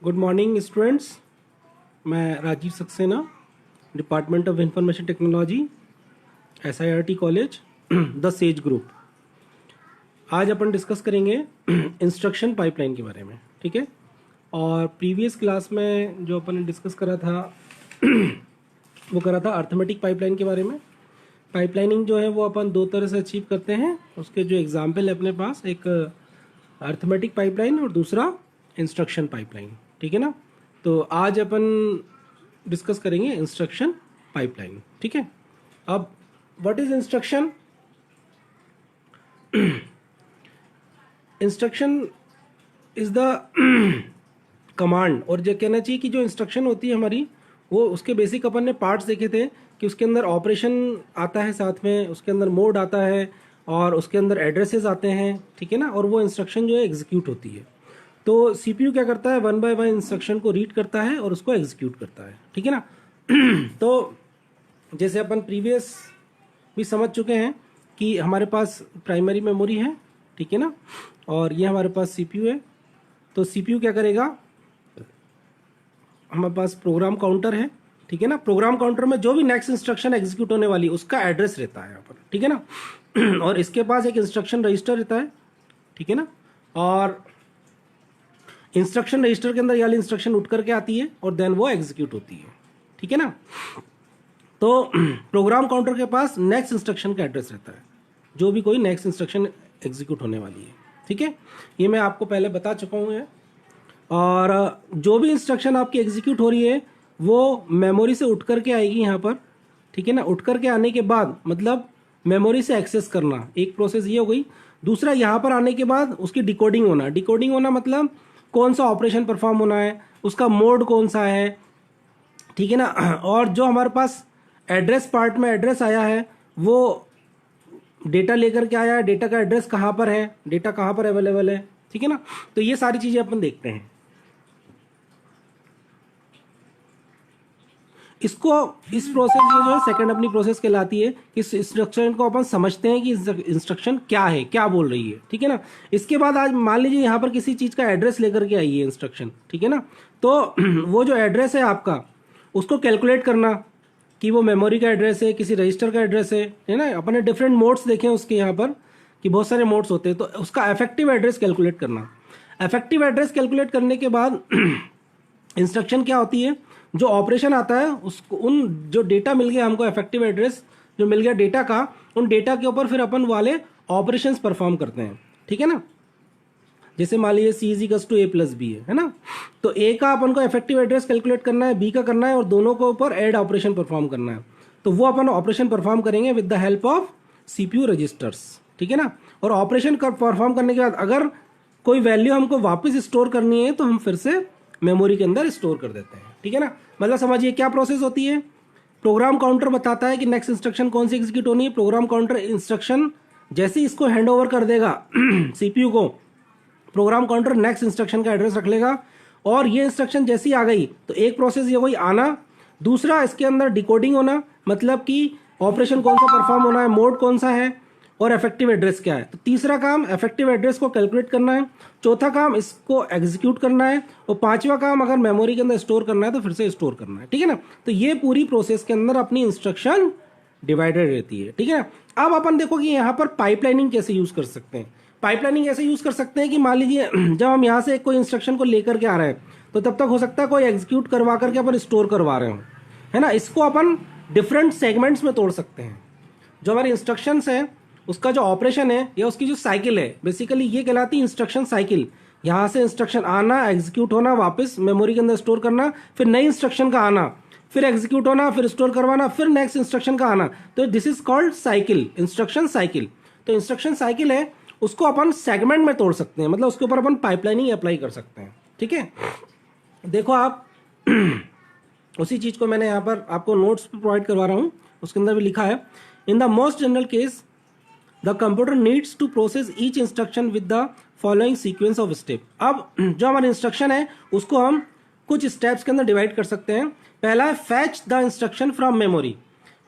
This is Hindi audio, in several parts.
Good morning students. मैं Rajeev Saxena, department of information technology, SIRT college, the sage group. आज अपन डिस्कस करेंगे इंस्ट्रक्शन पाइपलाइन के बारे में, ठीक है। और प्रीवियस क्लास में जो अपन ने डिस्कस करा था वो करा था अर्थमेटिक पाइपलाइन के बारे में। पाइपलाइनिंग जो है वो अपन दो तरह से अचीव करते हैं। उसके जो एग्जाम्पल है अपने पास, एक अर्थमेटिक पाइपलाइन और दूसरा इंस्ट्रक्शन पाइपलाइन, ठीक है ना। तो आज अपन डिस्कस करेंगे इंस्ट्रक्शन पाइपलाइन, ठीक है। अब what is instruction? Instruction is the command, और जो कहना चाहिए कि जो इंस्ट्रक्शन होती है हमारी, वो उसके बेसिक अपन ने पार्ट्स देखे थे कि उसके अंदर ऑपरेशन आता है, साथ में उसके अंदर मोड आता है और उसके अंदर एड्रेसेस आते हैं, ठीक है ना। और वो इंस्ट्रक्शन जो है एग्जीक्यूट होती है। तो सीपीयू क्या करता है, वन बाय वन इंस्ट्रक्शन को रीड करता है और उसको एग्जीक्यूट करता है, ठीक है ना। तो जैसे अपन प्रीवियस भी समझ चुके हैं कि हमारे पास प्राइमरी मेमोरी है, ठीक है ना, और ये हमारे पास सीपीयू है। तो सीपीयू क्या करेगा, हमारे पास प्रोग्राम काउंटर है, ठीक है ना। प्रोग्राम काउंटर में जो भी नेक्स्ट इंस्ट्रक्शन एग्जीक्यूट होने वाली उसका एड्रेस रहता है यहाँ पर, ठीक है ना। और इसके पास एक इंस्ट्रक्शन रजिस्टर रहता है, ठीक है ना। और इंस्ट्रक्शन रजिस्टर के अंदर ये वाली इंस्ट्रक्शन उठ करके आती है और देन वो एग्जीक्यूट होती है, ठीक है ना। तो प्रोग्राम काउंटर के पास नेक्स्ट इंस्ट्रक्शन का एड्रेस रहता है, जो भी कोई नेक्स्ट इंस्ट्रक्शन एग्जीक्यूट होने वाली है, ठीक है। ये मैं आपको पहले बता चुका हूँ। और जो भी इंस्ट्रक्शन आपकी एग्जीक्यूट हो रही है वो मेमोरी से उठ करके आएगी यहाँ पर, ठीक है ना। उठ करके आने के बाद मतलब मेमोरी से एक्सेस करना, एक प्रोसेस ये हो गई। दूसरा, यहाँ पर आने के बाद उसकी डिकोडिंग होना। डिकोडिंग होना मतलब कौन सा ऑपरेशन परफॉर्म होना है, उसका मोड कौन सा है, ठीक है ना। और जो हमारे पास एड्रेस पार्ट में एड्रेस आया है वो डेटा लेकर के आया है, डेटा का एड्रेस कहाँ पर है, डेटा कहाँ पर अवेलेबल है, ठीक है ना। तो ये सारी चीजें अपन देखते हैं। इसको इस प्रोसेस में जो है सेकंड अपनी प्रोसेस कहलाती है। इस इंस्ट्रक्शन को अपन समझते हैं कि इंस्ट्रक्शन क्या है, क्या बोल रही है, ठीक है ना। इसके बाद आज मान लीजिए यहाँ पर किसी चीज का एड्रेस लेकर के आई है इंस्ट्रक्शन, ठीक है ना। तो वो जो एड्रेस है आपका, उसको कैलकुलेट करना कि वो मेमोरी का एड्रेस है, किसी रजिस्टर का एड्रेस है ना। अपन ने डिफरेंट मोड्स देखे हैं उसके यहाँ पर कि बहुत सारे मोड्स होते हैं। तो उसका इफेक्टिव एड्रेस कैलकुलेट करना। इफेक्टिव एड्रेस कैलकुलेट करने के बाद इंस्ट्रक्शन क्या होती है, जो ऑपरेशन आता है उसको, उन जो डेटा मिल गया हमको, इफेक्टिव एड्रेस जो मिल गया डेटा का, उन डेटा के ऊपर फिर अपन वाले ऑपरेशंस परफॉर्म करते हैं, ठीक है ना। जैसे मान लीजिए C = A + B है ना। तो A का अपन को इफेक्टिव एड्रेस कैलकुलेट करना है, B का करना है, और दोनों के ऊपर ऐड ऑपरेशन परफॉर्म करना है। तो वो अपन ऑपरेशन परफॉर्म करेंगे with the help of CPU registers, ठीक है ना। और ऑपरेशन परफॉर्म करने के बाद अगर कोई वैल्यू हमको वापस स्टोर करनी है तो हम फिर से मेमोरी के अंदर स्टोर कर देते हैं, ठीक है ना। मतलब समझिए क्या प्रोसेस होती है। प्रोग्राम काउंटर बताता है कि नेक्स्ट इंस्ट्रक्शन कौन सी एग्जीक्यूट होनी है। प्रोग्राम काउंटर इंस्ट्रक्शन जैसे ही इसको हैंड ओवर कर देगा CPU को, प्रोग्राम काउंटर नेक्स्ट इंस्ट्रक्शन का एड्रेस रख लेगा। और ये इंस्ट्रक्शन जैसी आ गई तो एक प्रोसेस ये वही आना, दूसरा इसके अंदर डिकोडिंग होना, मतलब कि ऑपरेशन कौन सा परफॉर्म होना है, मोड कौन सा है, और इफेक्टिव एड्रेस क्या है। तो तीसरा काम इफेक्टिव एड्रेस को कैलकुलेट करना है, चौथा काम इसको एग्जीक्यूट करना है, और पांचवा काम अगर मेमोरी के अंदर स्टोर करना है तो फिर से स्टोर करना है, ठीक है ना। तो ये पूरी प्रोसेस के अंदर अपनी इंस्ट्रक्शन डिवाइडेड रहती है, ठीक है ना। अब अपन देखो कि यहाँ पर पाइपलाइनिंग कैसे यूज कर सकते हैं। पाइपलाइनिंग ऐसे यूज कर सकते हैं कि मान लीजिए जब हम यहाँ से कोई इंस्ट्रक्शन को लेकर के आ रहे हैं तो तब तक हो सकता है कोई एग्जीक्यूट करवा करके अपन स्टोर करवा रहे हो, है ना। इसको अपन डिफरेंट सेगमेंट्स में तोड़ सकते हैं। जो हमारी इंस्ट्रक्शंस है उसका जो ऑपरेशन है या उसकी जो साइकिल है, बेसिकली ये कहलाती है इंस्ट्रक्शन साइकिल। यहाँ से इंस्ट्रक्शन आना, एग्जीक्यूट होना, वापस मेमोरी के अंदर स्टोर करना, फिर नई इंस्ट्रक्शन का आना, फिर एग्जीक्यूट होना, फिर स्टोर करवाना, फिर नेक्स्ट इंस्ट्रक्शन का आना। तो this is called cycle, instruction cycle. तो इंस्ट्रक्शन साइकिल है, उसको अपन सेगमेंट में तोड़ सकते हैं, मतलब उसके ऊपर अपन पाइपलाइनिंग अप्लाई कर सकते हैं, ठीक है। देखो आप उसी चीज को मैंने यहाँ पर आपको नोट्स प्रोवाइड करवा रहा हूँ, उसके अंदर भी लिखा है, in the most general case the computer needs to process each instruction with the following sequence of step. अब जो हमारी इंस्ट्रक्शन है उसको हम कुछ स्टेप्स के अंदर डिवाइड कर सकते हैं। पहला है fetch the instruction from memory.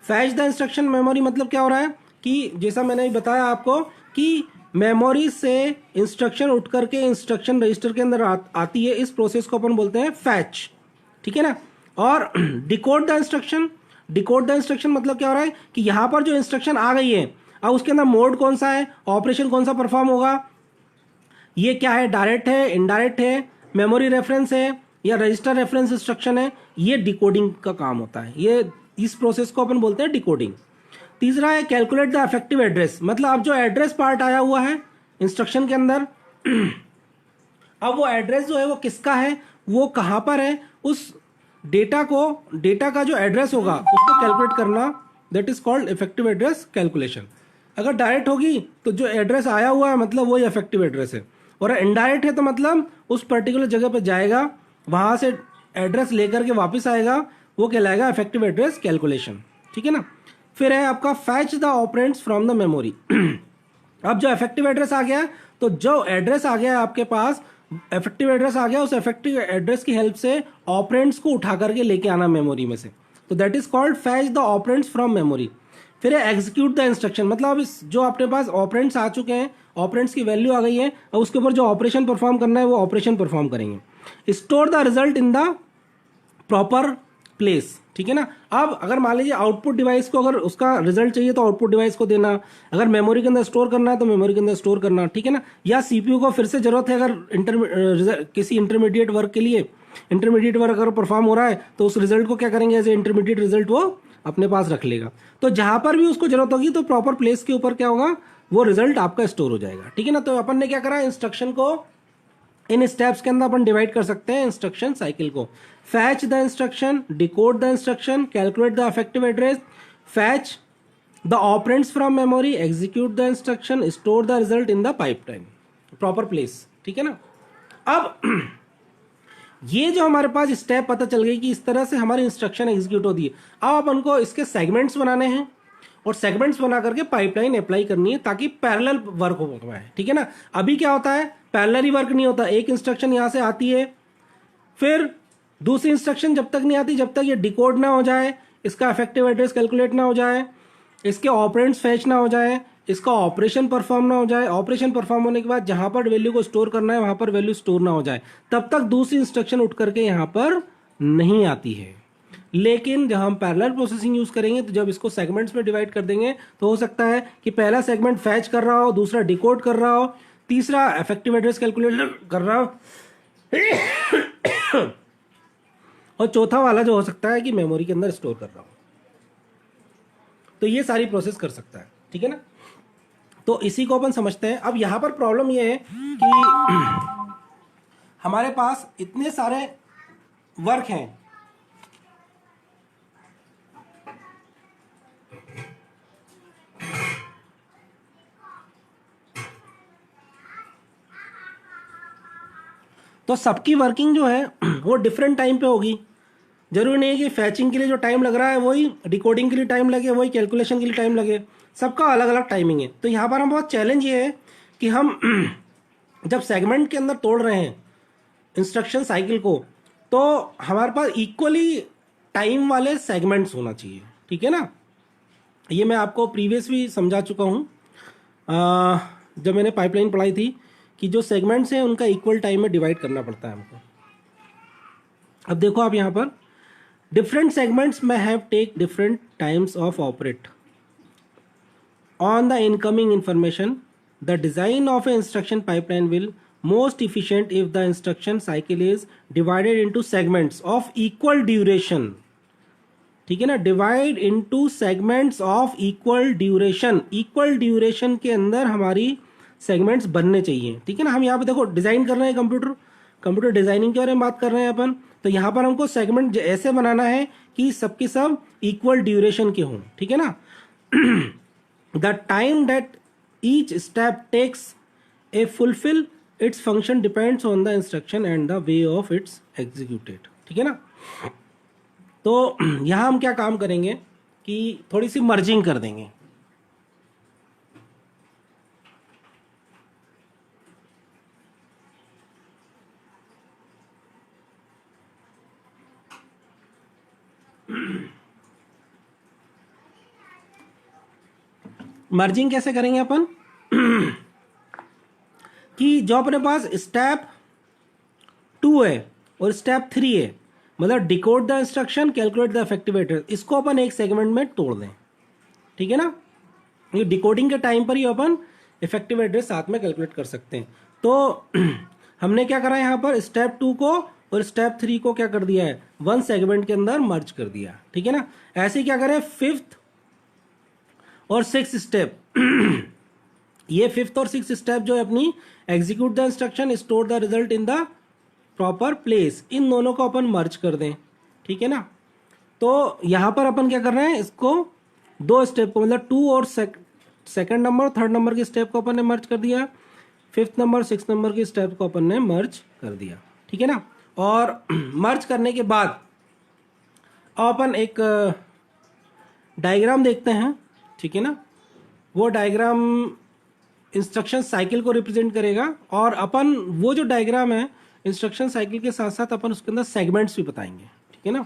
Fetch the instruction memory मतलब क्या हो रहा है कि जैसा मैंने बताया आपको कि मेमोरी से इंस्ट्रक्शन उठ करके इंस्ट्रक्शन रजिस्टर के अंदर आती है, इस प्रोसेस को अपन बोलते हैं फैच, ठीक है ना। और decode the instruction, decode the instruction मतलब क्या हो रहा है कि यहां पर जो इंस्ट्रक्शन आ गई है, अब उसके अंदर मोड कौन सा है, ऑपरेशन कौन सा परफॉर्म होगा, ये क्या है, डायरेक्ट है, इनडायरेक्ट है, मेमोरी रेफरेंस है या रजिस्टर रेफरेंस इंस्ट्रक्शन है, ये डिकोडिंग का काम होता है। ये इस प्रोसेस को अपन बोलते हैं डिकोडिंग। तीसरा है कैलकुलेट द इफेक्टिव एड्रेस, मतलब अब जो एड्रेस पार्ट आया हुआ है इंस्ट्रक्शन के अंदर अब वो एड्रेस जो है वो किसका है, वो कहां पर है, उस डेटा को, डेटा का जो एड्रेस होगा उसको कैलकुलेट करना, that is called effective address calculation. अगर डायरेक्ट होगी तो जो एड्रेस आया हुआ है मतलब वही इफेक्टिव एड्रेस है, और इनडायरेक्ट है तो मतलब उस पर्टिकुलर जगह पे जाएगा, वहां से एड्रेस लेकर के वापस आएगा, वो कहलाएगा इफेक्टिव एड्रेस कैलकुलेशन, ठीक है ना। फिर है आपका fetch the operands from the memory. अब जो इफेक्टिव एड्रेस आ गया, तो जो एड्रेस आ गया आपके पास, इफेक्टिव एड्रेस आ गया, उस इफेक्टिव एड्रेस की हेल्प से ऑपरेंड्स को उठा करके लेके आना मेमोरी में से, तो that is called fetch the operands from memory. फिर है एग्जीक्यूट द इंस्ट्रक्शन, मतलब अब इस जो अपने पास ऑपरेंड्स आ चुके हैं, ऑपरेंड्स की वैल्यू आ गई है, और उसके ऊपर जो ऑपरेशन परफॉर्म करना है वो ऑपरेशन परफॉर्म करेंगे। Store the result in the proper place, ठीक है ना। अब अगर मान लीजिए आउटपुट डिवाइस को अगर उसका रिजल्ट चाहिए तो आउटपुट डिवाइस को देना, अगर मेमोरी के अंदर स्टोर करना है तो मेमोरी के अंदर स्टोर करना, ठीक है ना। या सीपीयू को फिर से जरूरत है अगर किसी इंटरमीडिएट वर्क के लिए, इंटरमीडिएट वर्क अगर परफॉर्म हो रहा है तो उस रिजल्ट को क्या करेंगे, एज ए इंटरमीडिएट रिजल्ट वो अपने पास रख लेगा। तो जहां पर भी उसको जरूरत होगी तो प्रॉपर प्लेस के ऊपर क्या होगा, वो रिजल्ट आपका स्टोर हो जाएगा, ठीक है ना। तो अपन ने क्या करा, इंस्ट्रक्शन को इन स्टेप्स के अंदर अपन डिवाइड कर सकते हैं इंस्ट्रक्शन साइकिल को। Fetch the instruction, decode the instruction, calculate the effective address, fetch the operands from memory, execute the instruction, store the result in the pipeline, proper place, ठीक है ना। अब ये जो हमारे पास स्टेप पता चल गई कि इस तरह से हमारी इंस्ट्रक्शन एग्जीक्यूट होती है, अब अपन को इसके सेगमेंट्स बनाने हैं और सेगमेंट्स बना करके पाइपलाइन अप्लाई करनी है ताकि पैरेलल वर्क हो पाए, ठीक है ना। अभी क्या होता है, पैरेलल ही वर्क नहीं होता, एक इंस्ट्रक्शन यहां से आती है, फिर दूसरी इंस्ट्रक्शन जब तक नहीं आती जब तक ये डिकोड ना हो जाए, इसका इफेक्टिव एड्रेस कैलकुलेट ना हो जाए, इसके ऑपरेंड्स फैच ना हो जाए, इसका ऑपरेशन परफॉर्म ना हो जाए, ऑपरेशन परफॉर्म होने के बाद जहां पर वैल्यू को स्टोर करना है वहां पर वैल्यू स्टोर ना हो जाए, तब तक दूसरी इंस्ट्रक्शन उठ करके यहां पर नहीं आती है। लेकिन जब हम पैरेलल प्रोसेसिंग यूज करेंगे तो जब इसको सेगमेंट्स में डिवाइड कर देंगे तो हो सकता है कि पहला सेगमेंट फैच कर रहा हो, दूसरा डिकोड कर रहा हो, तीसरा इफेक्टिव एड्रेस कैलकुलेट कर रहा हो और चौथा वाला जो हो सकता है कि मेमोरी के अंदर स्टोर कर रहा हो। तो ये सारी प्रोसेस कर सकता है, ठीक है ना। तो इसी को अपन समझते हैं। अब यहां पर प्रॉब्लम ये है कि हमारे पास इतने सारे वर्क हैं, तो सबकी वर्किंग जो है वो डिफरेंट टाइम पे होगी। जरूरी नहीं है कि फैचिंग के लिए जो टाइम लग रहा है वही डिकोडिंग के लिए टाइम लगे, वही कैलकुलेशन के लिए टाइम लगे, सबका अलग अलग टाइमिंग है। तो यहाँ पर हम बहुत चैलेंज ये है कि हम जब सेगमेंट के अंदर तोड़ रहे हैं इंस्ट्रक्शन साइकिल को, तो हमारे पास इक्वली टाइम वाले सेगमेंट्स होना चाहिए, ठीक है ना। ये मैं आपको प्रीवियस भी समझा चुका हूँ जब मैंने पाइपलाइन पढ़ाई थी कि जो सेगमेंट्स हैं उनका इक्वल टाइम में डिवाइड करना पड़ता है हमको। अब देखो आप यहाँ पर डिफरेंट सेगमेंट्स में have take different times of operate on the incoming information. The design of a instruction pipeline will most efficient if the instruction cycle is divided into segments of equal duration, ठीक है ना। Divide into segments of equal duration, equal duration के अंदर हमारी सेगमेंट्स बनने चाहिए, ठीक है ना। हम यहाँ पे देखो डिजाइन कर रहे हैं, कंप्यूटर डिजाइनिंग के बारे में बात कर रहे हैं अपन, तो यहाँ पर हमको सेगमेंट ऐसे बनाना है कि सबके सब इक्वल ड्यूरेशन के हों, ठीक है ना। The time that each step takes a fulfil its function depends on the instruction and the way of its executed, ठीक है ना। तो यहाँ हम क्या काम करेंगे कि थोड़ी सी मर्जिंग कर देंगे। मर्जिंग कैसे करेंगे अपन कि जो अपने पास स्टेप 2 है और स्टेप 3 है, मतलब decode the instruction, calculate the effective address, इसको अपन एक सेगमेंट में तोड़ दें, ठीक है ना। ये डिकोडिंग के टाइम पर ही अपन इफेक्टिव एड्रेस साथ में कैलकुलेट कर सकते हैं। तो हमने क्या करा यहाँ पर, स्टेप 2 को और स्टेप 3 को क्या कर दिया है, वन सेगमेंट के अंदर मर्ज कर दिया, ठीक है ना। ऐसे क्या करें, 5th और 6th स्टेप ये 5th और 6th स्टेप जो है अपनी, execute the instruction, store the result in the proper place, इन दोनों को अपन मर्ज कर दें, ठीक है ना। तो यहां पर अपन क्या कर रहे हैं, इसको 2 स्टेप को, मतलब 2 और सेकंड नंबर, थर्ड नंबर के स्टेप को अपन ने मर्ज कर दिया, 5th नंबर 6th नंबर के स्टेप को अपन ने मर्ज कर दिया, ठीक है ना। और मर्ज करने के बाद अपन एक डायग्राम देखते हैं, ठीक है ना। वो डायग्राम इंस्ट्रक्शन साइकिल को रिप्रेजेंट करेगा, और अपन वो जो डायग्राम है इंस्ट्रक्शन साइकिल के साथ साथ अपन उसके अंदर सेगमेंट्स भी बताएंगे, ठीक है ना।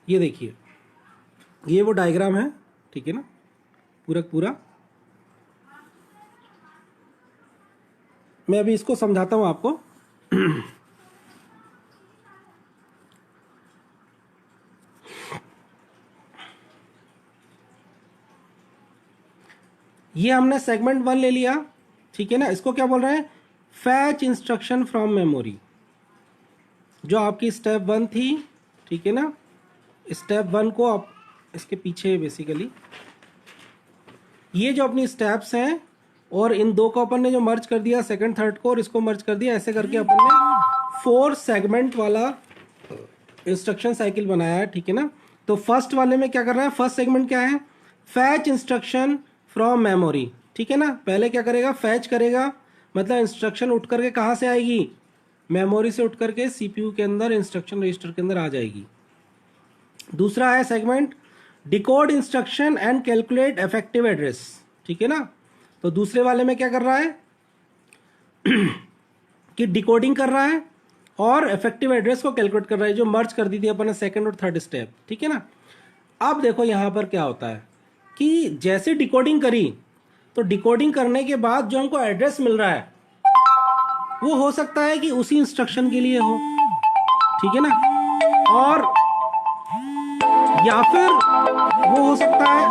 ये देखिए, ये वो डायग्राम है, ठीक है ना, पूरा पूरा। मैं अभी इसको समझाता हूं आपको। ये हमने सेगमेंट 1 ले लिया, ठीक है ना। इसको क्या बोल रहे हैं, फैच इंस्ट्रक्शन फ्रॉम मेमोरी, जो आपकी स्टेप 1 थी, ठीक है ना। स्टेप 1 को आप इसके पीछे बेसिकली ये जो अपनी स्टेप्स हैं, और इन दो को अपन ने जो मर्ज कर दिया, सेकंड थर्ड को, और इसको मर्ज कर दिया, ऐसे करके अपन ने 4 सेगमेंट वाला इंस्ट्रक्शन साइकिल बनाया है, ठीक है ना। तो फर्स्ट वाले में क्या कर रहा है, फर्स्ट सेगमेंट क्या है, फैच इंस्ट्रक्शन फ्रॉम मेमोरी, ठीक है ना। पहले क्या करेगा, फैच करेगा, मतलब इंस्ट्रक्शन उठ करके कहाँ से आएगी, मेमोरी से उठ करके सीपीयू के अंदर इंस्ट्रक्शन रजिस्टर के अंदर आ जाएगी। दूसरा है segment decode instruction and calculate effective address, ठीक है ना। तो दूसरे वाले में क्या कर रहा है कि डिकोडिंग कर रहा है और इफेक्टिव एड्रेस को कैलकुलेट कर रहा है, जो मर्ज कर दी थी अपन ने सेकंड और थर्ड स्टेप, ठीक है ना। अब देखो यहां पर क्या होता है कि जैसे डिकोडिंग करी, तो डिकोडिंग करने के बाद जो हमको एड्रेस मिल रहा है वो हो सकता है कि उसी इंस्ट्रक्शन के लिए हो, ठीक है ना, और या फिर वो हो सकता है,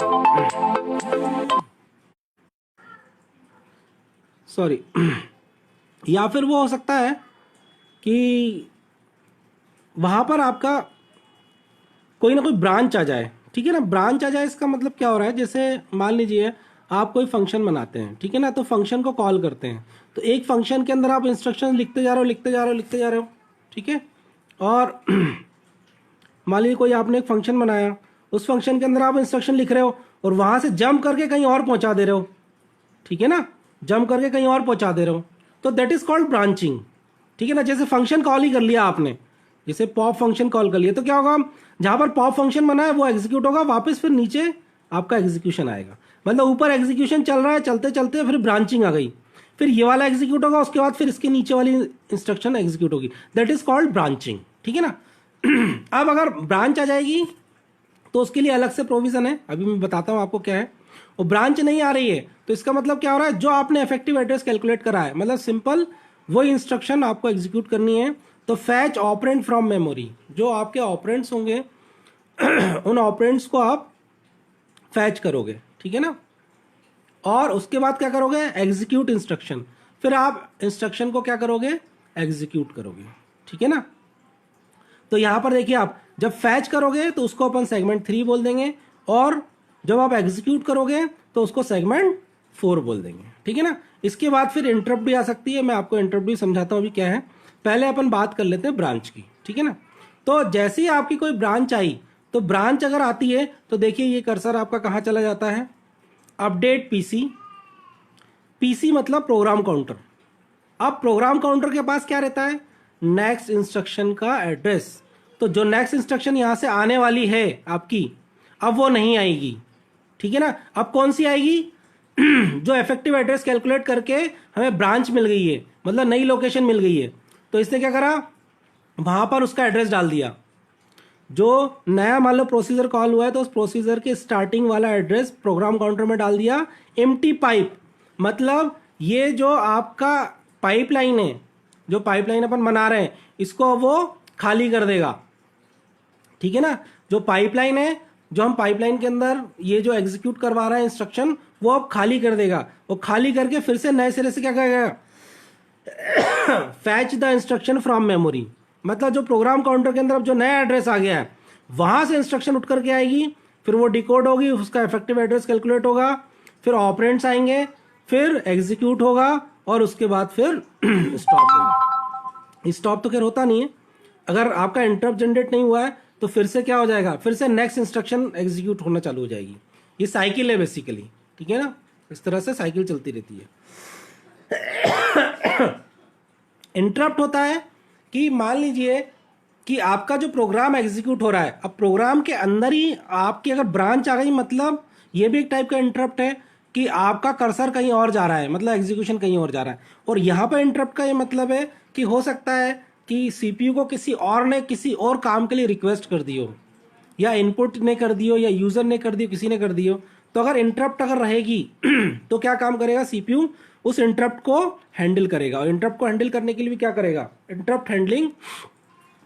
सॉरी, या फिर वो हो सकता है कि वहां पर आपका कोई ना कोई ब्रांच आ जाए, ठीक है ना। ब्रांच आ जाए इसका मतलब क्या हो रहा है, जैसे मान लीजिए आप कोई फंक्शन बनाते हैं, ठीक है ना, तो फंक्शन को कॉल करते हैं, तो एक फंक्शन के अंदर आप इंस्ट्रक्शन लिखते जा रहे हो, ठीक है। और मान लीजिए कोई आपने एक फंक्शन बनाया, उस फंक्शन के अंदर आप इंस्ट्रक्शन लिख रहे हो और वहां से जंप करके कहीं और पहुंचा दे रहे हो, ठीक है ना, जंप करके कहीं और पहुंचा दे रहे हो, तो दैट इज कॉल्ड ब्रांचिंग, ठीक है ना। जैसे फंक्शन कॉल ही कर लिया आपने, जैसे पॉप फंक्शन कॉल कर लिया, तो क्या होगा, जहां पर पॉप फंक्शन बना है वो एग्जीक्यूट होगा, वापस फिर नीचे आपका एग्जीक्यूशन आएगा, मतलब ऊपर एग्जीक्यूशन चल रहा है, चलते चलते फिर ब्रांचिंग आ गई, फिर ये वाला एग्जीक्यूट होगा, उसके बाद फिर इसके नीचे वाली इंस्ट्रक्शन एग्जीक्यूट होगी, दैट इज कॉल्ड ब्रांचिंग, ठीक है ना। अब अगर ब्रांच आ जाएगी तो उसके लिए अलग से प्रोविजन है, अभी मैं बताता हूं आपको क्या है। और ब्रांच नहीं आ रही है तो इसका मतलब क्या हो रहा है, जो आपने इफेक्टिव एड्रेस कैलकुलेट करा है, मतलब सिंपल वही इंस्ट्रक्शन आपको एग्जीक्यूट करनी है। तो फैच ऑपरेंड फ्रॉम मेमोरी, जो आपके ऑपरेंड्स होंगे उन ऑपरेंड्स को आप फैच करोगे, ठीक है ना। और उसके बाद क्या करोगे, एग्जीक्यूट इंस्ट्रक्शन, फिर आप इंस्ट्रक्शन को क्या करोगे, एग्जीक्यूट करोगे, ठीक है ना। तो यहां पर देखिए, आप जब फैच करोगे तो उसको अपन सेगमेंट 3 बोल देंगे, और जब आप एग्जीक्यूट करोगे तो उसको सेगमेंट 4 बोल देंगे, ठीक है ना। इसके बाद फिर इंटरप्ट भी आ सकती है, मैं आपको इंटरप्ट भी समझाता हूं अभी क्या है। पहले अपन बात कर लेते हैं ब्रांच की, ठीक है ना। तो जैसे ही आपकी कोई ब्रांच आई, तो ब्रांच अगर आती है तो देखिए ये कर्सर आपका कहां चला जाता है, अपडेट पीसी, पीसी मतलब प्रोग्राम काउंटर। अब प्रोग्राम काउंटर के पास क्या रहता है, नेक्स्ट इंस्ट्रक्शन का एड्रेस। तो जो नेक्स्ट इंस्ट्रक्शन यहां से आने वाली है आपकी, अब वो नहीं आएगी, ठीक है ना। अब कौन सी आएगी, जो इफेक्टिव एड्रेस कैलकुलेट करके हमें ब्रांच मिल गई है, मतलब नई लोकेशन मिल गई है, तो इसने क्या करा, वहां पर उसका एड्रेस डाल दिया। जो नया मान लो प्रोसीजर कॉल हुआ है तो उस प्रोसीजर के स्टार्टिंग वाला एड्रेस प्रोग्राम काउंटर में डाल दिया एम्प्टी पाइप, मतलब ये जो आपका पाइपलाइन है, जो पाइपलाइन अपन बना रहे हैं इसको वो खाली कर देगा, ठीक है ना। जो पाइपलाइन है, जो हम पाइपलाइन के अंदर ये जो एग्जीक्यूट करवा रहा है इंस्ट्रक्शन, वो अब खाली कर देगा। वो खाली करके फिर से नए सिरे से क्या करेगा, fetch the instruction from memory, मतलब जो प्रोग्राम काउंटर के अंदर अब जो नया एड्रेस आ गया है वहां से इंस्ट्रक्शन उठ करके आएगी, फिर वो डिकोड होगी, उसका इफेक्टिव एड्रेस कैलकुलेट होगा, फिर ऑपरेंड्स आएंगे, फिर एग्जीक्यूट होगा और उसके बाद फिर स्टॉप होगा। स्टॉप तो खैर होता नहीं है, अगर आपका इंटरप्ट जनरेट नहीं हुआ है तो फिर से क्या हो जाएगा, फिर से नेक्स्ट इंस्ट्रक्शन एग्जीक्यूट होना चालू हो जाएगी। ये साइकिल है बेसिकली, ठीक है ना, इस तरह से साइकिल चलती रहती है। इंटरप्ट होता है कि मान लीजिए कि आपका जो प्रोग्राम एग्जीक्यूट हो रहा है, अब प्रोग्राम के अंदर ही आपकी अगर ब्रांच आ गई, मतलब ये भी एक टाइप का इंटरप्ट है कि आपका कर्सर कहीं और जा रहा है, मतलब एग्जीक्यूशन कहीं और जा रहा है। और यहाँ पर इंटरप्ट का ये मतलब है कि हो सकता है कि सीपीयू को किसी और ने किसी और काम के लिए रिक्वेस्ट कर दी हो, या इनपुट ने कर दी हो, या यूजर ने कर दी हो, किसी ने कर दी हो, तो अगर इंटरप्ट अगर रहेगी तो क्या काम करेगा सीपीयू, उस इंटरप्ट को हैंडल करेगा। और इंटरप्ट को हैंडल करने के लिए भी क्या करेगा, इंटरप्ट हैंडलिंग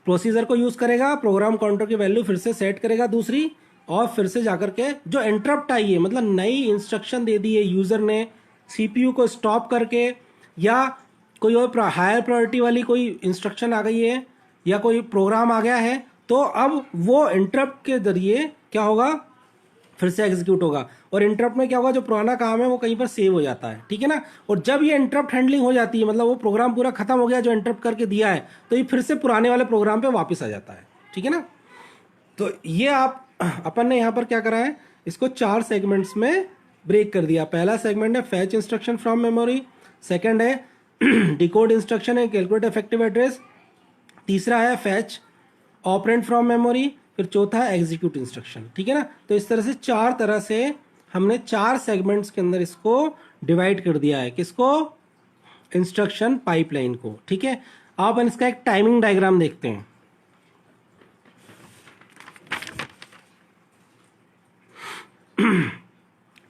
प्रोसीजर को यूज करेगा, प्रोग्राम काउंटर की वैल्यू फिर से सेट करेगा दूसरी, और फिर से जाकर के जो इंटरप्ट आई है, मतलब नई इंस्ट्रक्शन दे दी है यूजर ने सीपीयू को स्टॉप करके, या कोई और हायर प्रायोरिटी वाली कोई इंस्ट्रक्शन आ गई है, या कोई प्रोग्राम आ गया है, तो अब वो इंटरप्ट के जरिए क्या होगा, फिर से एग्जीक्यूट होगा। और इंटरप्ट में क्या होगा, जो पुराना काम है वो कहीं पर सेव हो जाता है, ठीक है ना। और जब ये इंटरप्ट हैंडलिंग हो जाती है, मतलब वो प्रोग्राम पूरा खत्म हो गया जो इंटरप्ट करके दिया है, तो ये फिर से पुराने वाले प्रोग्राम पे वापस आ जाता है, ठीक है ना। तो ये आप अपन ने यहाँ पर क्या करा है, इसको 4 सेगमेंट्स में ब्रेक कर दिया। पहला सेगमेंट है fetch instruction from memory, second है डिकोड इंस्ट्रक्शन है कैलकुलेट इफेक्टिव एड्रेस, तीसरा है फैच ऑपरेंड फ्रॉम मेमोरी, फिर चौथा है एग्जीक्यूट इंस्ट्रक्शन, ठीक है ना। तो इस तरह से 4 तरह से हमने 4 सेगमेंट्स के अंदर इसको डिवाइड कर दिया है, किसको, इंस्ट्रक्शन पाइपलाइन को, ठीक है। आप इसका एक टाइमिंग डायग्राम देखते हैं।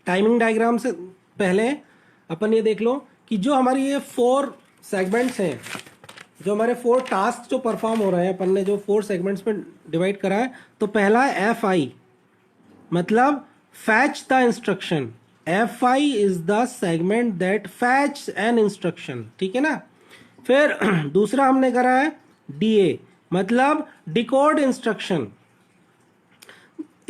टाइमिंग डायग्राम से पहले अपन ये देख लो कि जो हमारी ये 4 सेगमेंट्स हैं, जो हमारे 4 टास्क जो परफॉर्म हो रहे हैं, अपन ने जो 4 सेगमेंट्स में डिवाइड करा है, तो पहला है एफ आई, मतलब fetch the instruction. F I is the segment that fetch an instruction, ठीक है ना। फिर दूसरा हमने करा है डी ए, मतलब decode instruction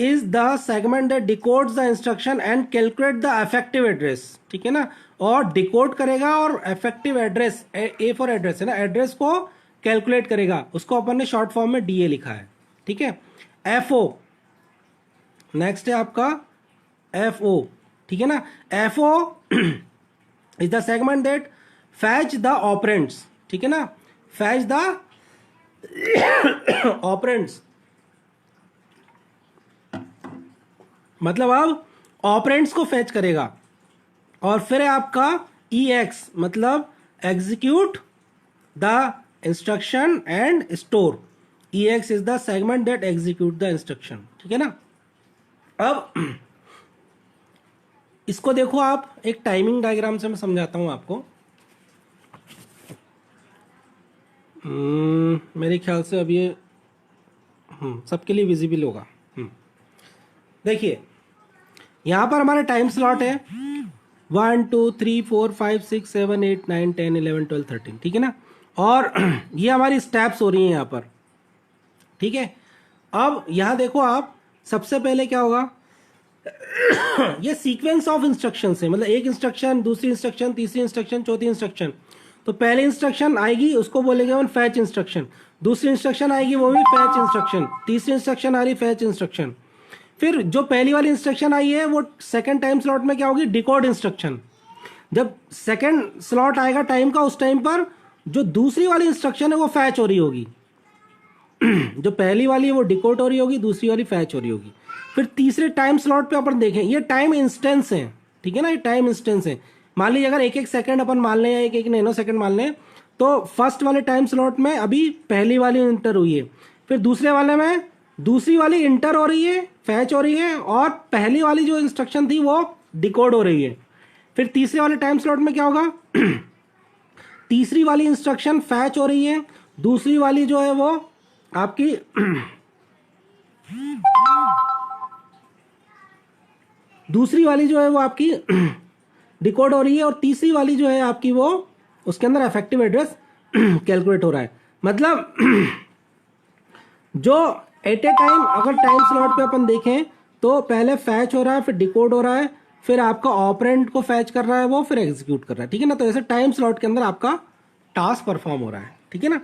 is the segment that डिकोड्स the instruction and calculate the effective address, ठीक है ना। और डिकोड करेगा और effective address, A for address है ना, एड्रेस को कैलकुलेट करेगा, उसको अपन ने शॉर्ट फॉर्म में डीए लिखा है, ठीक है। एफ ओ नेक्स्ट है आपका एफ ओ, ठीक है ना। F O is the segment that fetch the operands, ठीक है ना, फैच द ऑपरेंड्स, मतलब अब ऑपरेंड्स को फैच करेगा। और फिर है आपका ई एक्स, मतलब execute the instruction and store. E x is the segment that execute the instruction, ठीक है ना। अब इसको देखो आप एक टाइमिंग डायग्राम से मैं समझाता हूं आपको। मेरे ख्याल से अब ये सबके लिए विजिबल होगा। देखिए यहां पर हमारा टाइम स्लॉट है 1 2 3 4 5 6 7 8 9 10 11 12 13, ठीक है ना। और ये हमारी स्टेप्स हो रही हैं यहाँ पर, ठीक है। अब यहां देखो आप, सबसे पहले क्या होगा, ये सीक्वेंस ऑफ इंस्ट्रक्शन है, मतलब एक इंस्ट्रक्शन, दूसरी इंस्ट्रक्शन, तीसरी इंस्ट्रक्शन, चौथी इंस्ट्रक्शन। तो पहली इंस्ट्रक्शन आएगी उसको बोलेंगे अपन फैच इंस्ट्रक्शन, दूसरी इंस्ट्रक्शन आएगी वो भी फैच इंस्ट्रक्शन, तीसरी इंस्ट्रक्शन आ रही फैच इंस्ट्रक्शन। फिर जो पहली वाली इंस्ट्रक्शन आई है वो सेकंड टाइम स्लॉट में क्या होगी, डिकोड इंस्ट्रक्शन। जब सेकंड स्लॉट आएगा टाइम का, उस टाइम पर जो दूसरी वाली इंस्ट्रक्शन है वो फैच हो रही होगी। जो पहली वाली है वो डिकोड हो रही होगी, दूसरी वाली फैच हो रही होगी। फिर तीसरे टाइम स्लॉट पे अपन देखें, ये टाइम इंस्टेंस है, ठीक है ना, ये टाइम इंस्टेंस है। मान लीजिए अगर 1-1 सेकंड अपन मान लें या 1-1 नैनो सेकंड मान लें, तो फर्स्ट वाले टाइम स्लॉट में अभी पहली वाली इंटर हुई है, फिर दूसरे वाले में दूसरी वाली इंटर हो रही है, फैच हो रही है, और पहली वाली जो इंस्ट्रक्शन थी वो डिकोड हो रही है। फिर तीसरे वाले टाइम स्लॉट में क्या होगा, तीसरी वाली इंस्ट्रक्शन फैच हो रही है, दूसरी वाली जो है वो आपकी दूसरी वाली जो है वो आपकी डिकोड हो रही है, और तीसरी वाली जो है आपकी वो उसके अंदर इफेक्टिव एड्रेस कैलकुलेट हो रहा है। मतलब जो एट ए टाइम अगर टाइम स्लॉट पे अपन देखें तो पहले फैच हो रहा है, फिर डिकोड हो रहा है, फिर आपका ऑपरेंड को फैच कर रहा है वो, फिर एग्जीक्यूट कर रहा है, ठीक है ना। तो ऐसे टाइम स्लॉट के अंदर आपका टास्क परफॉर्म हो रहा है, ठीक है ना।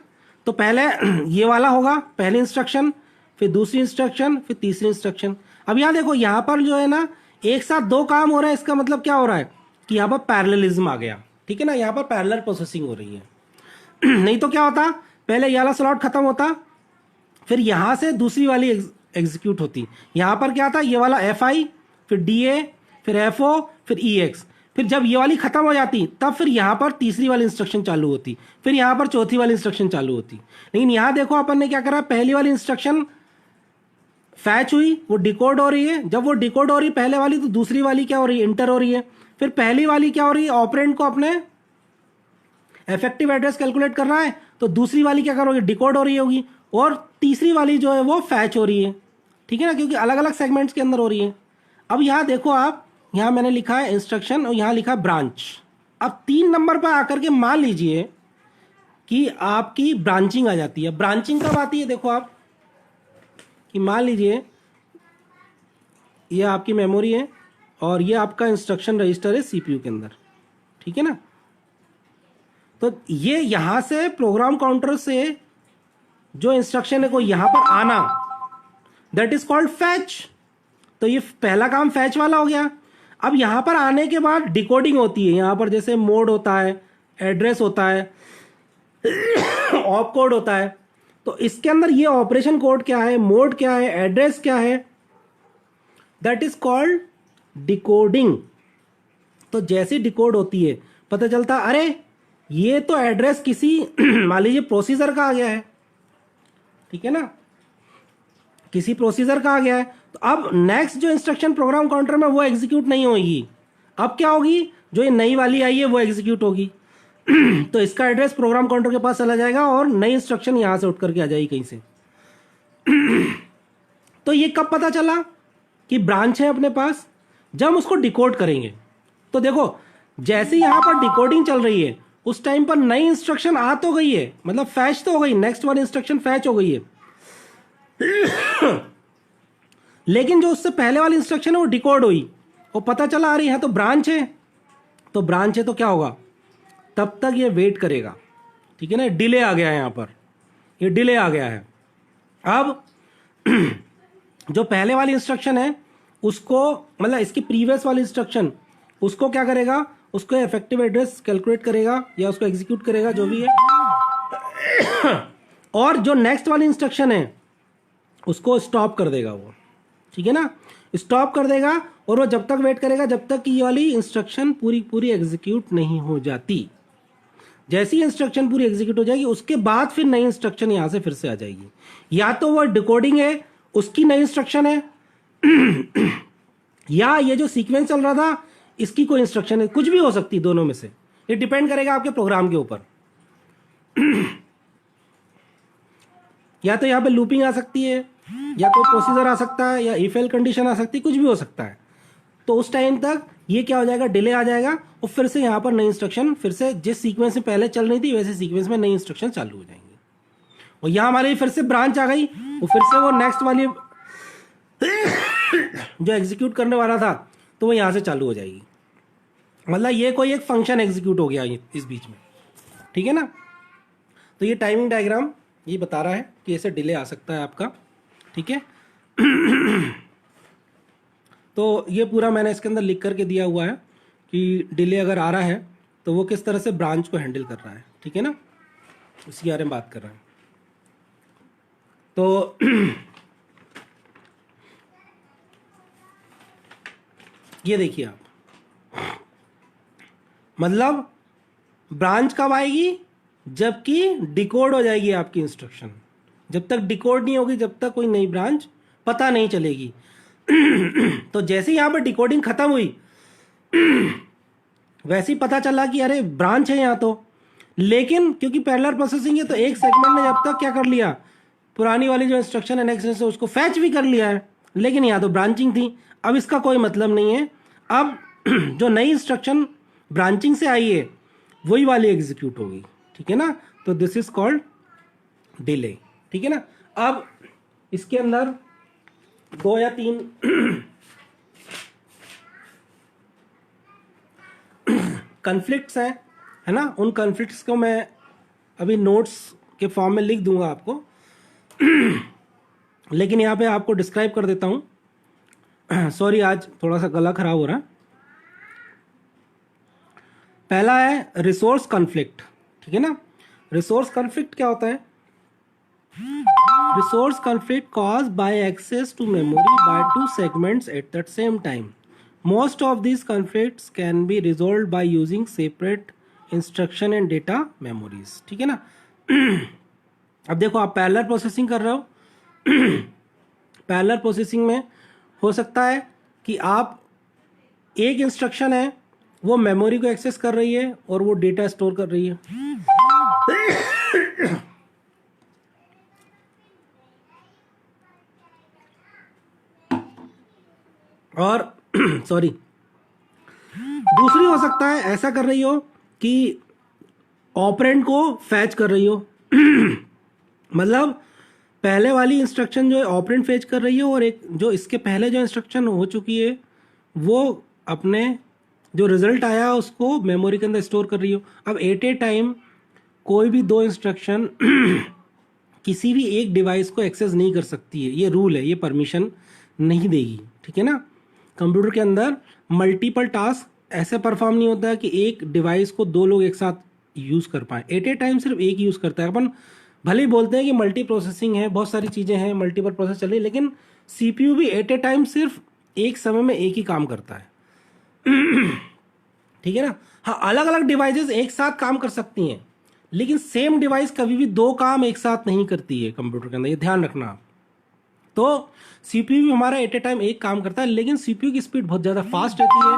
तो पहले ये वाला होगा, पहली इंस्ट्रक्शन, फिर दूसरी इंस्ट्रक्शन, फिर तीसरी इंस्ट्रक्शन। अब यहाँ देखो, यहाँ पर जो है ना एक साथ दो काम हो रहा है, इसका मतलब क्या हो रहा है कि यहाँ पर पैरेललिज्म आ गया, ठीक है ना, यहाँ पर पैरेलल प्रोसेसिंग हो रही है। नहीं तो क्या होता, पहले ये वाला स्लॉट खत्म होता, फिर यहां से दूसरी वाली एग्जीक्यूट होती। यहां पर क्या था, ये वाला FI, फिर DA, फिर FO, फिर EX, फिर जब ये वाली खत्म हो जाती तब फिर यहां पर तीसरी वाली इंस्ट्रक्शन चालू होती, फिर यहां पर चौथी वाली इंस्ट्रक्शन चालू होती। लेकिन यहां देखो अपन ने क्या करा, पहली वाली इंस्ट्रक्शन फैच हुई, वो डिकोड हो रही है, जब वो डिकोड हो रही है पहले वाली, तो दूसरी वाली क्या हो रही है, इंटर हो रही है। फिर पहली वाली क्या हो रही है, ऑपरेंड को अपने इफेक्टिव एड्रेस कैलकुलेट करना है, तो दूसरी वाली क्या करोगे, डिकोड हो रही होगी, और तीसरी वाली जो है वो फैच हो रही है, ठीक है ना, क्योंकि अलग अलग सेगमेंट्स के अंदर हो रही है। अब यहाँ देखो आप, यहाँ मैंने लिखा है इंस्ट्रक्शन और यहाँ लिखा है ब्रांच। अब 3 नंबर पर आकर के मान लीजिए कि आपकी ब्रांचिंग आ जाती है। ब्रांचिंग कब आती है, देखो आप कि मान लीजिए ये आपकी मेमोरी है और ये आपका इंस्ट्रक्शन रजिस्टर है CPU के अंदर, ठीक है ना। तो ये यहां से प्रोग्राम काउंटर से जो इंस्ट्रक्शन है को यहां पर आना, दैट इज कॉल्ड फैच। तो ये पहला काम फैच वाला हो गया। अब यहां पर आने के बाद डिकोडिंग होती है, यहां पर जैसे मोड होता है, एड्रेस होता है, ऑप कोड होता है। तो इसके अंदर ये ऑपरेशन कोड क्या है, मोड क्या है, एड्रेस क्या है, दैट इज कॉल्ड डिकोडिंग। तो जैसी डिकोड होती है पता चलता अरे ये तो एड्रेस किसी मान लीजिए प्रोसीजर का आ गया है, ठीक है ना, किसी प्रोसीजर का आ गया है। तो अब नेक्स्ट जो इंस्ट्रक्शन प्रोग्राम काउंटर में वो एग्जीक्यूट नहीं होगी, अब क्या होगी, जो ये नई वाली आई है वो एग्जीक्यूट होगी। तो इसका एड्रेस प्रोग्राम काउंटर के पास चला जाएगा और नई इंस्ट्रक्शन यहां से उठ करके आ जाएगी कहीं से। तो ये कब पता चला कि ब्रांच है अपने पास, जब हम उसको डिकोड करेंगे। तो देखो जैसे यहां पर डिकोडिंग चल रही है उस टाइम पर नई इंस्ट्रक्शन आ तो गई है, मतलब फैच तो हो गई, नेक्स्ट वाली इंस्ट्रक्शन फैच हो गई है। लेकिन जो उससे पहले वाली इंस्ट्रक्शन है वो डिकोड हुई, वो पता चला आ रही है तो ब्रांच है, तो ब्रांच है तो क्या होगा, तब तक ये वेट करेगा, ठीक है ना। डिले आ गया है यहां पर, ये डिले आ गया है। अब जो पहले वाली इंस्ट्रक्शन है उसको, मतलब इसकी प्रीवियस वाली इंस्ट्रक्शन, उसको क्या करेगा, उसको इफेक्टिव एड्रेस कैलकुलेट करेगा या उसको एग्जीक्यूट करेगा जो भी है, और जो नेक्स्ट वाली इंस्ट्रक्शन है उसको स्टॉप कर देगा वो, ठीक है ना, स्टॉप कर देगा। और वो जब तक वेट करेगा जब तक कि ये वाली इंस्ट्रक्शन पूरी पूरी एग्जीक्यूट नहीं हो जाती। जैसी इंस्ट्रक्शन पूरी एग्जीक्यूट हो जाएगी उसके बाद फिर नई इंस्ट्रक्शन यहां से फिर से आ जाएगी, या तो वो डिकोडिंग है उसकी नई इंस्ट्रक्शन है, या ये जो सीक्वेंस चल रहा था इसकी कोई इंस्ट्रक्शन है, कुछ भी हो सकती, दोनों में से, ये डिपेंड करेगा आपके प्रोग्राम के ऊपर। या तो यहां पे लूपिंग आ सकती है, या कोई प्रोसीजर आ सकता है, या इफ एल कंडीशन आ सकती है, कुछ भी हो सकता है। तो उस टाइम तक ये क्या हो जाएगा, डिले आ जाएगा, और फिर से यहां पर नई इंस्ट्रक्शन फिर से जिस सीक्वेंस में पहले चल रही थी वैसे सीक्वेंस में नई इंस्ट्रक्शन चालू हो जाएंगी। और यहां हमारी फिर से ब्रांच आ गई, वो फिर से वो नेक्स्ट वाली जो एग्जीक्यूट करने वाला था तो वो यहां से चालू हो जाएगी। मतलब ये कोई एक फंक्शन एग्जीक्यूट हो गया इस बीच में, ठीक है ना। तो ये टाइमिंग डायग्राम ये बता रहा है कि ऐसे डिले आ सकता है आपका, ठीक है। तो ये पूरा मैंने इसके अंदर लिख करके दिया हुआ है कि डिले अगर आ रहा है तो वो किस तरह से ब्रांच को हैंडल कर रहा है, ठीक है ना, इसके बारे में बात कर रहा है। तो ये देखिए आप, मतलब ब्रांच कब आएगी, जबकि डिकोड हो जाएगी आपकी इंस्ट्रक्शन, जब तक डिकोड नहीं होगी, जब तक कोई नई ब्रांच पता नहीं चलेगी। तो जैसे ही यहाँ पर डिकोडिंग खत्म हुई, वैसे ही पता चला कि अरे ब्रांच है यहाँ तो, लेकिन क्योंकि पैरेलल प्रोसेसिंग है तो एक सेगमेंट ने जब तक क्या कर लिया, पुरानी वाली जो इंस्ट्रक्शन है नेक्स्ट से उसको फैच भी कर लिया है, लेकिन यहाँ तो ब्रांचिंग थी। अब इसका कोई मतलब नहीं है, अब जो नई इंस्ट्रक्शन ब्रांचिंग से आई है वही वाली एग्जीक्यूट होगी, ठीक है ना। तो दिस इज कॉल्ड डिले, ठीक है ना। अब इसके अंदर 2 या 3 कन्फ्लिक्ट्स हैं, है ना। उन कन्फ्लिक्ट्स को मैं अभी नोट्स के फॉर्म में लिख दूंगा आपको, लेकिन यहाँ पे आपको डिस्क्राइब कर देता हूँ। सॉरी, आज थोड़ा सा गला खराब हो रहा है। पहला है रिसोर्स कॉन्फ्लिक्ट, ठीक है ना। रिसोर्स कॉन्फ्लिक्ट क्या होता है? Resource conflict caused by access to memory by 2 segments at the same time. Most of these conflicts can be resolved by using separate instruction and data memories, ठीक है ना। अब देखो, आप पैरेलल प्रोसेसिंग कर रहे हो। पैरेलल प्रोसेसिंग में हो सकता है कि आप एक इंस्ट्रक्शन है वो मेमोरी को एक्सेस कर रही है और वो डेटा स्टोर कर रही है। और सॉरी, दूसरी हो सकता है ऐसा कर रही हो कि ऑपरेंड को फैच कर रही हो। मतलब पहले वाली इंस्ट्रक्शन जो है ऑपरेंड फैच कर रही है, और एक जो इसके पहले जो इंस्ट्रक्शन हो चुकी है वो अपने जो रिजल्ट आया उसको मेमोरी के अंदर स्टोर कर रही हो। अब एट ए टाइम कोई भी 2 इंस्ट्रक्शन किसी भी एक डिवाइस को एक्सेस नहीं कर सकती है, ये रूल है, ये परमिशन नहीं देगी, ठीक है ना। कंप्यूटर के अंदर मल्टीपल टास्क ऐसे परफॉर्म नहीं होता है कि एक डिवाइस को 2 लोग एक साथ यूज़ कर पाए। एट ए टाइम सिर्फ एक यूज़ करता है। अपन भले ही बोलते हैं कि मल्टी प्रोसेसिंग है, बहुत सारी चीज़ें हैं, मल्टीपल प्रोसेस चल रही है, लेकिन सीपीयू भी एट ए टाइम सिर्फ एक समय में एक ही काम करता है। ठीक है ना। हाँ, अलग अलग डिवाइसेस एक साथ काम कर सकती हैं, लेकिन सेम डिवाइस कभी भी 2 काम एक साथ नहीं करती है कंप्यूटर के अंदर, ये ध्यान रखना आप। तो सीपीयू भी हमारा एट ए टाइम एक काम करता है, लेकिन सीपीयू की स्पीड बहुत ज़्यादा फास्ट रहती है,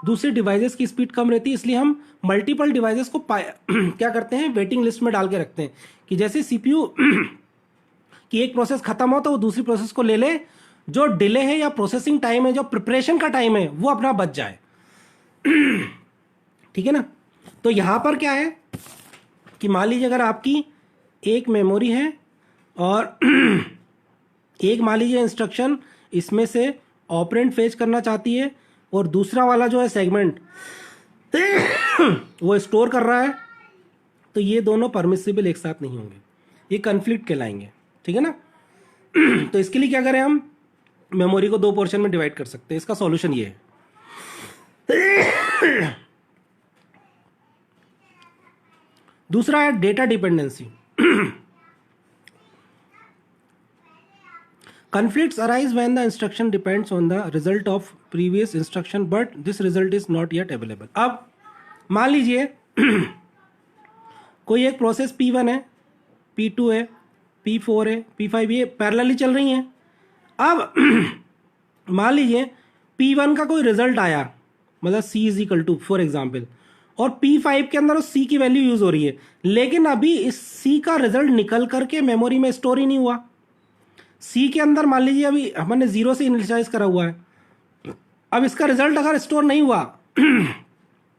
दूसरे डिवाइसेस की स्पीड कम रहती है, इसलिए हम मल्टीपल डिवाइसेस को क्या करते हैं, वेटिंग लिस्ट में डाल के रखते हैं कि जैसे सीपीयू की एक प्रोसेस खत्म हो तो वो दूसरी प्रोसेस को ले ले, जो डिले है या प्रोसेसिंग टाइम है, जो प्रिपरेशन का टाइम है, वो अपना बच जाए। ठीक है ना। तो यहां पर क्या है कि मान लीजिए अगर आपकी एक मेमोरी है और एक मान लीजिए इंस्ट्रक्शन इसमें से ऑपरेंड फेच करना चाहती है और दूसरा वाला जो है सेगमेंट वो स्टोर कर रहा है, तो ये दोनों परमिसिबल एक साथ नहीं होंगे, ये कन्फ्लिक्ट कहलाएंगे, ठीक है ना। तो इसके लिए क्या करें, हम मेमोरी को 2 पोर्शन में डिवाइड कर सकते हैं। इसका सॉल्यूशन ये है। दूसरा है data dependency. Conflicts arise when the instruction depends on the result of previous instruction, but this result is not yet available. अब मान लीजिए कोई एक प्रोसेस P1 है, P2 है, P4 है, P5, ये पैरेलली चल रही हैं। अब मान लीजिए P1 का कोई रिजल्ट आया, मतलब C is equal to for example, और P5 के अंदर उस C की वैल्यू यूज हो रही है, लेकिन अभी इस C का रिजल्ट निकल करके मेमोरी में स्टोर ही नहीं हुआ। C के अंदर मान लीजिए अभी हमने 0 से इनिशियलाइज करा हुआ है, अब इसका रिजल्ट अगर स्टोर नहीं हुआ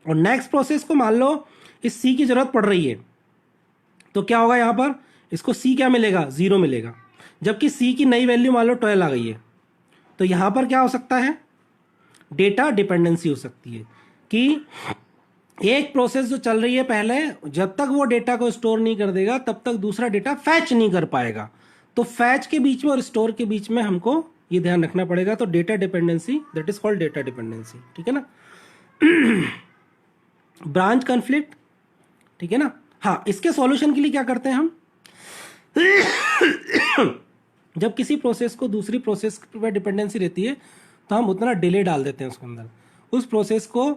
और नेक्स्ट प्रोसेस को मान लो इस C की जरूरत पड़ रही है, तो क्या होगा, यहाँ पर इसको C क्या मिलेगा, 0 मिलेगा, जबकि C की नई वैल्यू मान लो 12 आ गई है। तो यहाँ पर क्या हो सकता है, डेटा डिपेंडेंसी हो सकती है कि एक प्रोसेस जो चल रही है पहले, जब तक वो डेटा को स्टोर नहीं कर देगा तब तक दूसरा डेटा फैच नहीं कर पाएगा। तो फैच के बीच में और स्टोर के बीच में हमको ये ध्यान रखना पड़ेगा। तो data dependency, that is called data dependency, ठीक है ना। ब्रांच कॉन्फ्लिक्ट, ठीक है ना। हाँ, इसके सॉल्यूशन के लिए क्या करते हैं हम, जब किसी प्रोसेस को दूसरी प्रोसेस पर डिपेंडेंसी रहती है तो हम उतना डिले डाल देते हैं उसके अंदर, उस प्रोसेस को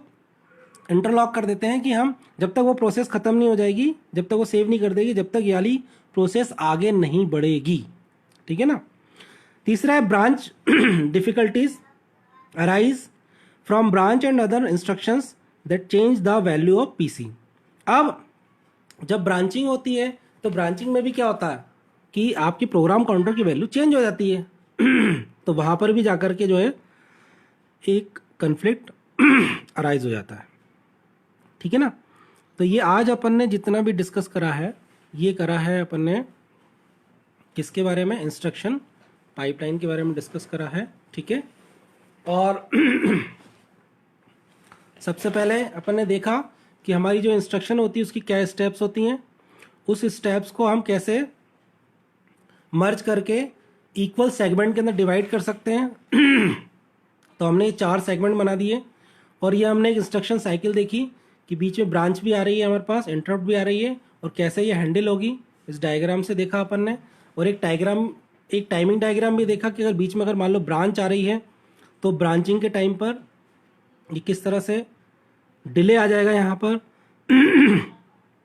इंटरलॉक कर देते हैं कि हम जब तक वो प्रोसेस ख़त्म नहीं हो जाएगी, जब तक वो सेव नहीं कर देगी, जब तक ये वाली प्रोसेस आगे नहीं बढ़ेगी, ठीक है ना। तीसरा है branch difficulties arise from branch and other instructions that change the value of PC. अब जब ब्रांचिंग होती है तो ब्रांचिंग में भी क्या होता है कि आपकी प्रोग्राम काउंटर की वैल्यू चेंज हो जाती है तो वहाँ पर भी जाकर के जो है एक कन्फ्लिक्ट अराइज हो जाता है, ठीक है ना। तो ये आज अपन ने जितना भी डिस्कस करा है, ये करा है अपन ने किसके बारे में, इंस्ट्रक्शन पाइपलाइन के बारे में डिस्कस करा है, ठीक है। और सबसे पहले अपन ने देखा कि हमारी जो इंस्ट्रक्शन होती है उसकी क्या स्टेप्स होती हैं, उस स्टेप्स को हम कैसे मर्ज करके इक्वल सेगमेंट के अंदर डिवाइड कर सकते हैं तो हमने ये 4 सेगमेंट बना दिए और ये हमने एक इंस्ट्रक्शन साइकिल देखी कि बीच में ब्रांच भी आ रही है हमारे पास, इंटरप्ट भी आ रही है और कैसे ये हैंडल होगी, इस डायग्राम से देखा अपन ने। और एक टाइमिंग डायग्राम भी देखा कि अगर बीच में अगर मान लो ब्रांच आ रही है तो ब्रांचिंग के टाइम पर ये किस तरह से डिले आ जाएगा, यहाँ पर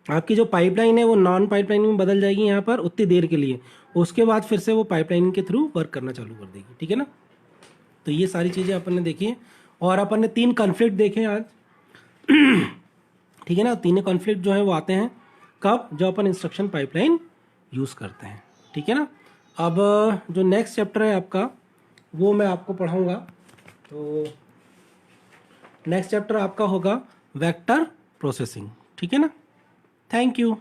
आपकी जो पाइपलाइन है वो नॉन पाइपलाइन में बदल जाएगी यहाँ पर उतनी देर के लिए, उसके बाद फिर से वो पाइपलाइन के थ्रू वर्क करना चालू कर देगी, ठीक है ना। तो ये सारी चीज़ें अपन ने देखी हैं और अपन ने 3 कॉन्फ्लिक्ट देखे आज ठीक है ना। तीनों कॉन्फ्लिक्ट जो है वो आते हैं कब, जब अपन इंस्ट्रक्शन पाइपलाइन यूज़ करते हैं, ठीक है ना। अब जो नेक्स्ट चैप्टर है आपका वो मैं आपको पढ़ाऊँगा, तो नेक्स्ट चैप्टर आपका होगा वेक्टर प्रोसेसिंग, ठीक है ना। Thank you.